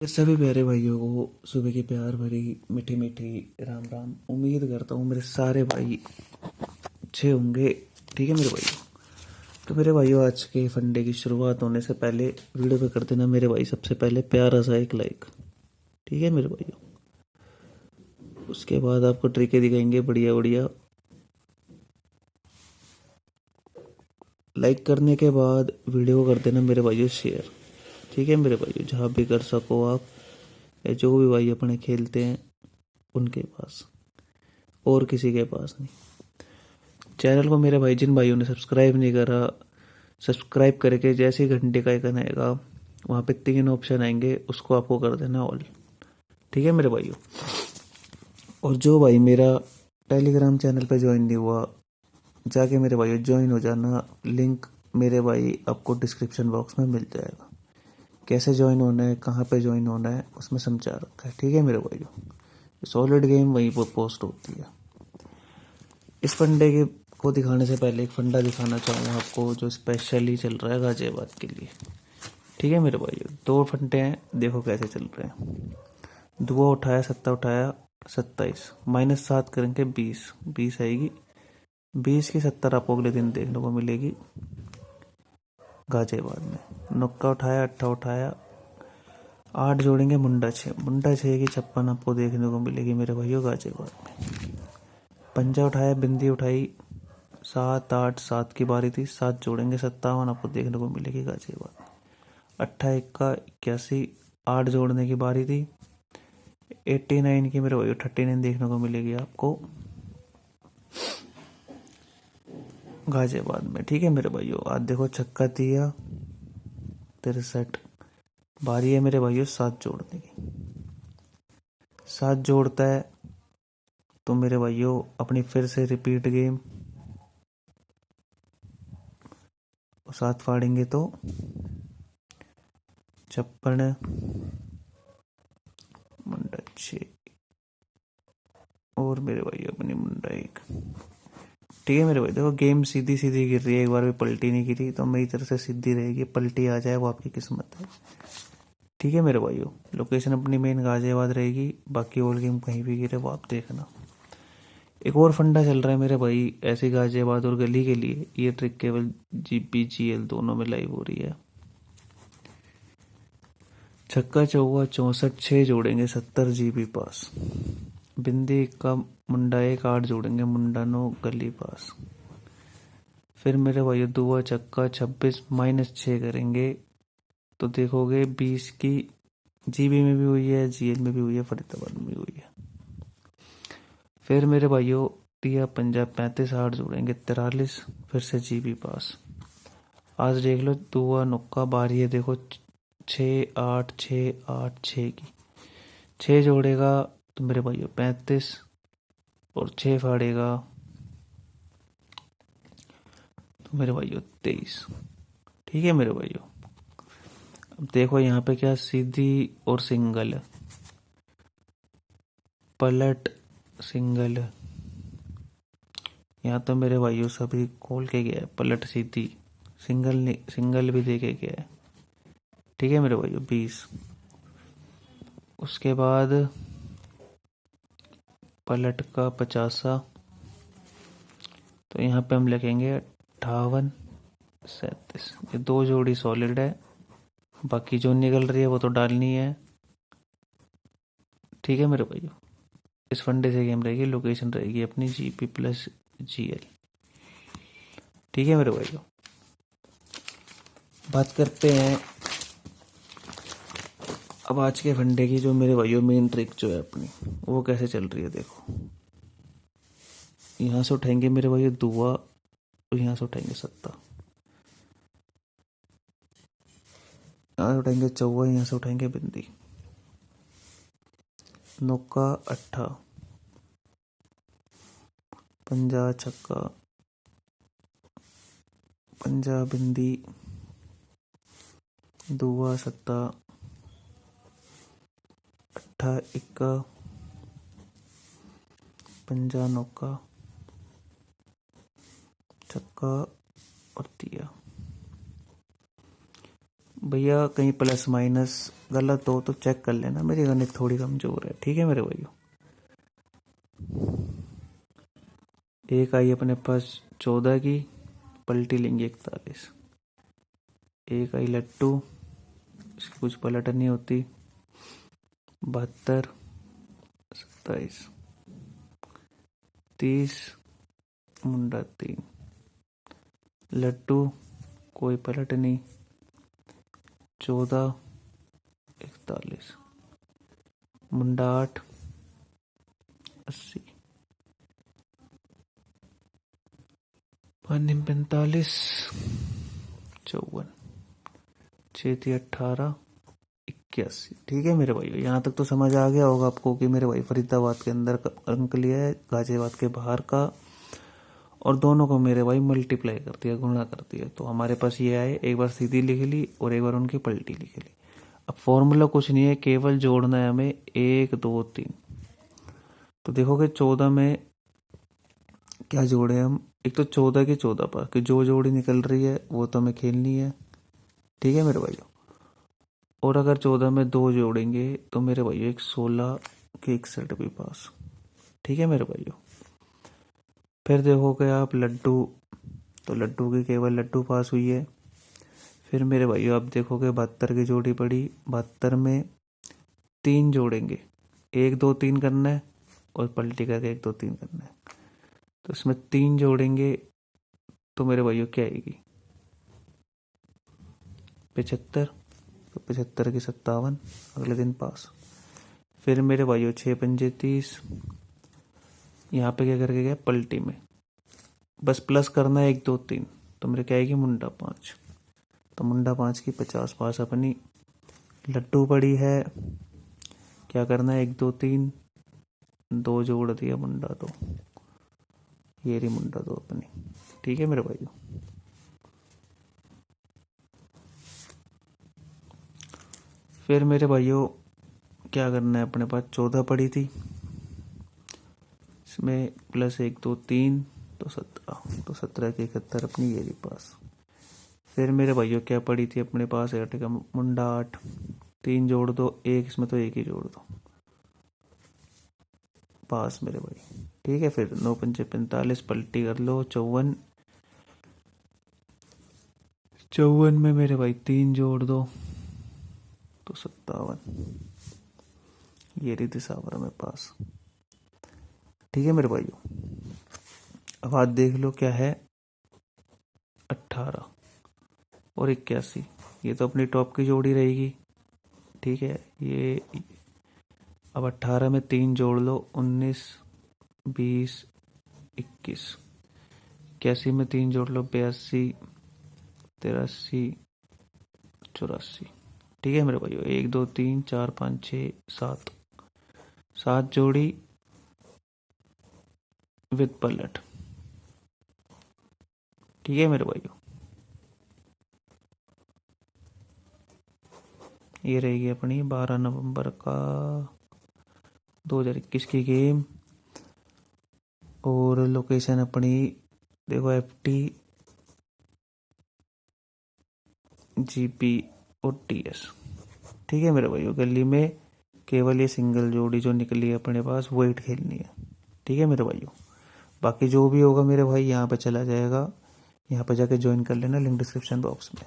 सभी प्यारे भाइयों को सुबह की प्यार भरी मीठी मीठी राम राम। उम्मीद करता हूँ मेरे सारे भाई अच्छे होंगे। ठीक है मेरे भाइयों। तो मेरे भाइयों, आज के फंडे की शुरुआत होने से पहले वीडियो पे कर देना मेरे भाई सबसे पहले प्यारा सा एक लाइक। ठीक है मेरे भाइयों। उसके बाद आपको ट्रिकें दिखाएंगे बढ़िया बढ़िया। लाइक करने के बाद वीडियो को कर देना मेरे भाइयों शेयर। ठीक है मेरे भाइयों, जहाँ भी कर सको आप, या जो भी भाई अपने खेलते हैं उनके पास, और किसी के पास नहीं। चैनल को मेरे भाई जिन भाइयों ने सब्सक्राइब नहीं करा, सब्सक्राइब करके जैसे ही घंटे का आइकन आएगा वहाँ पे 3 ऑप्शन आएंगे, उसको आपको कर देना ऑल। ठीक है मेरे भाइयों। और जो भाई मेरा टेलीग्राम चैनल पे ज्वाइन नहीं हुआ, जाके मेरे भाइयों ज्वाइन हो जाना। लिंक मेरे भाई आपको डिस्क्रिप्शन बॉक्स में मिल जाएगा। कैसे ज्वाइन होना है, कहाँ पे ज्वाइन होना है, उसमें समझा रखा है। ठीक है मेरे भाइयों। सॉलिड गेम वहीं पर पोस्ट होती है। इस फंडे के को दिखाने से पहले एक फंडा दिखाना चाहूँगा आपको, जो स्पेशली चल रहा है गाजियाबाद के लिए। ठीक है मेरे भाइयों, 2 फंडे हैं, देखो कैसे चल रहे हैं। दुआ उठाया, सत्ता उठाया, 27 -7 करेंगे 20, 20 आएगी। 20 की 70 आपको अगले दिन देखने को मिलेगी गाजियाबाद में। नुक्का उठाया, अट्ठा उठाया, 8 जोड़ेंगे, मुंडा 6, मुंडा 6 की 56 आपको देखने को मिलेगी मेरे भाइयों गाजियाबाद में। पंजा उठाया, बिंदी उठाई, 7 8 7 की बारी थी, 7 जोड़ेंगे, 57 आपको देखने को मिलेगी गाजियाबाद। अट्ठा इक्का 81, 8 जोड़ने की बारी थी, 89 की मेरे भाई 39 देखने को मिलेगी आपको गाजियाबाद में। ठीक है मेरे भाइयों। आज देखो छक्का दिया, 63, बारी है मेरे भाइयों 7 जोड़ने की। 7 जोड़ता है तो मेरे भाइयों अपनी फिर से रिपीट गेम, 7 फाड़ेंगे तो 56, मुंडा 6, और मेरे भाई अपनी मुंडा 1। ठीक है मेरे भाई, देखो गेम सीधी सीधी गिर रही है, एक बार भी पलटी नहीं गिरी, तो मेरी तरफ से सीधी रहेगी। पलटी आ जाए वो आपकी किस्मत है। ठीक है मेरे भाइयों। लोकेशन अपनी मेन गाजियाबाद रहेगी, बाकी और गेम कहीं भी गिरे वो आप देखना। एक और फंडा चल रहा है मेरे भाई ऐसे गाजियाबाद और गली के लिए। ये ट्रिक केवल GPGL दोनों में लाइव हो रही है। छक्का चौवा 64, 6 जोड़ेंगे, 70 GB पास। बिंदी का मुंडा 1, 8 जोड़ेंगे, मुंडा 9 गली पास। फिर मेरे भाई दुआ चक्का 26 -6 करेंगे तो देखोगे 20 की GB में भी हुई है, GL में भी हुई है, फरीदाबाद में भी हुई है। फिर मेरे भाइयों दिया पंजाब 35, 8 जोड़ेंगे, 43, फिर से GB पास। आज देख लो दुआ नुक्का बारी है, देखो 6 8 6 8 6 की 6 जोड़ेगा तो मेरे भाइयों 35, और 6 फाड़ेगा तो मेरे भाइयों 23। ठीक है मेरे भाइयों। अब देखो यहाँ पे क्या सीधी और सिंगल है, पलट सिंगल। यहाँ तो मेरे भाइयों सभी खोल के गया है, पलट सीधी, सिंगल नहीं, सिंगल भी दे के गया है। ठीक है मेरे भाइयों 20। उसके बाद पलट का 50, तो यहाँ पे हम लिखेंगे 58 37। ये 2 जोड़ी सॉलिड है, बाकी जो निकल रही है वो तो डालनी है। ठीक है मेरे भाइयों। इस फंडे से गेम रहेगी, लोकेशन रहेगी अपनी GP+GL। ठीक है मेरे भाइयों। बात करते हैं अब आज के फंडे की, जो मेरे भाइयों मेन ट्रिक जो है अपनी, वो कैसे चल रही है देखो। यहाँ से उठाएंगे मेरे भाइयों दुआ, और यहाँ से उठाएंगे सत्ता। यहाँ से उठाएंगे चौवा, यहाँ से उठाएंगे बिंदी। नौका अट्ठा, पंजा छक्का, पंजा बिंदी, दुआ सत्ता, अट्ठा इक्का, पंजा नौका, छक्का और दिया। भैया कहीं प्लस माइनस गलत हो तो चेक कर लेना, मेरी गणित थोड़ी कमजोर है, ठीक है मेरे भाइयों। एक आई अपने पास 14 की, पलटी लेंगे 41। एक आई लट्टू, इसकी कुछ पलट नहीं होती, 72, 27, 30, मुंडा 3, लट्टू कोई पलट नहीं, 14, 41, मुंडा 8, 80, 45, 54, 6 18, 81। ठीक है मेरे भाई, यहाँ तक तो समझ आ गया होगा आपको कि मेरे भाई फरीदाबाद के अंदर का अंक लिया है, गाजियाबाद के बाहर का, और दोनों को मेरे भाई मल्टीप्लाई कर दिया, गुणा कर दिया। तो हमारे पास ये आए, एक बार सीधी लिख ली और एक बार उनकी पलटी लिख ली। अब फॉर्मूला कुछ नहीं है, केवल जोड़ना है हमें 1 2 3। तो देखोगे 14 में क्या जोड़े हम, एक तो 14 की 14 पर कि जो जोड़ी निकल रही है वो तो हमें खेलनी है, ठीक है मेरे भाइयों। और अगर 14 में 2 जोड़ेंगे तो मेरे भाइयों एक 16 के 61 भी पास, ठीक है मेरे भाइयों। फिर देखोगे आप लड्डू, तो लड्डू की केवल लड्डू पास हुई है। फिर मेरे भाइयों आप देखोगे 72 की जोड़ी पड़ी, 72 में 3 जोड़ेंगे, 1 2 3 करना है और पलटी करके 1 2 3 करना है। तो इसमें 3 जोड़ेंगे तो मेरे भाइयों क्या आएगी, 75, तो 75 की 57, अगले दिन पास। फिर मेरे भाइयों 6 पंजे 30, यहाँ पे क्या करके गया पलटी में, बस प्लस करना है 1 2 3, तो मेरे क्या आएगी मुंडा 5, तो मुंडा 5 की 50 पास अपनी। लड्डू पड़ी है, क्या करना है 1 2 3, 2 जोड़ दिया मुंडा 2, ये रही मुंडा 2 अपनी, ठीक है मेरे भाइयों। फिर मेरे भाइयों क्या करना है, अपने पास 14 पड़ी थी, इसमें प्लस 1 2 3 तो 17, तो 17 के 71 अपनी ये रही पास। फिर मेरे भाइयों क्या पड़ी थी अपने पास, 8 का मुंडा 8, 3 जोड़ दो, एक इसमें तो एक ही जोड़ दो, पास मेरे भाई, ठीक है। फिर 9 पंचे 45, पलटी कर लो 54, 54 में मेरे भाई 3 जोड़ दो तो 57, ये रही दिसावर में पास, ठीक है मेरे भाइयों। अब आज देख लो क्या है, 18 और 81, ये तो अपनी टॉप की जोड़ी रहेगी, ठीक है। ये अब 18 में 3 जोड़ लो, 19 20 21, 81 में 3 जोड़ लो, 82 83 84, ठीक है मेरे भाइयों। 1 2 3 4 5 6 7, 7 जोड़ी विद पलट, ठीक है मेरे भाइयों। ये रहेगी अपनी 12 नवंबर का 2021 की गेम, और लोकेशन अपनी देखो FT GP और TS, ठीक है मेरे भाइयों। गली में केवल ये सिंगल जोड़ी जो निकली है अपने पास वो हिट खेलनी है, ठीक है मेरे भाइयों। बाकी जो भी होगा मेरे भाई यहाँ पे चला जाएगा, यहाँ पे जाके ज्वाइन कर लेना, लिंक डिस्क्रिप्शन बॉक्स में।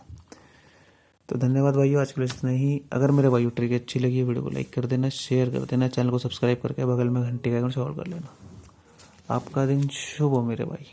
तो धन्यवाद भाइयों, आज के लिए इतना ही। अगर मेरे भाइयों ट्रिक अच्छी लगी वीडियो को लाइक कर देना, शेयर कर देना, चैनल को सब्सक्राइब करके बगल में घंटी का आइकन ऑल कर लेना। आपका दिन शुभ हो मेरे भाई।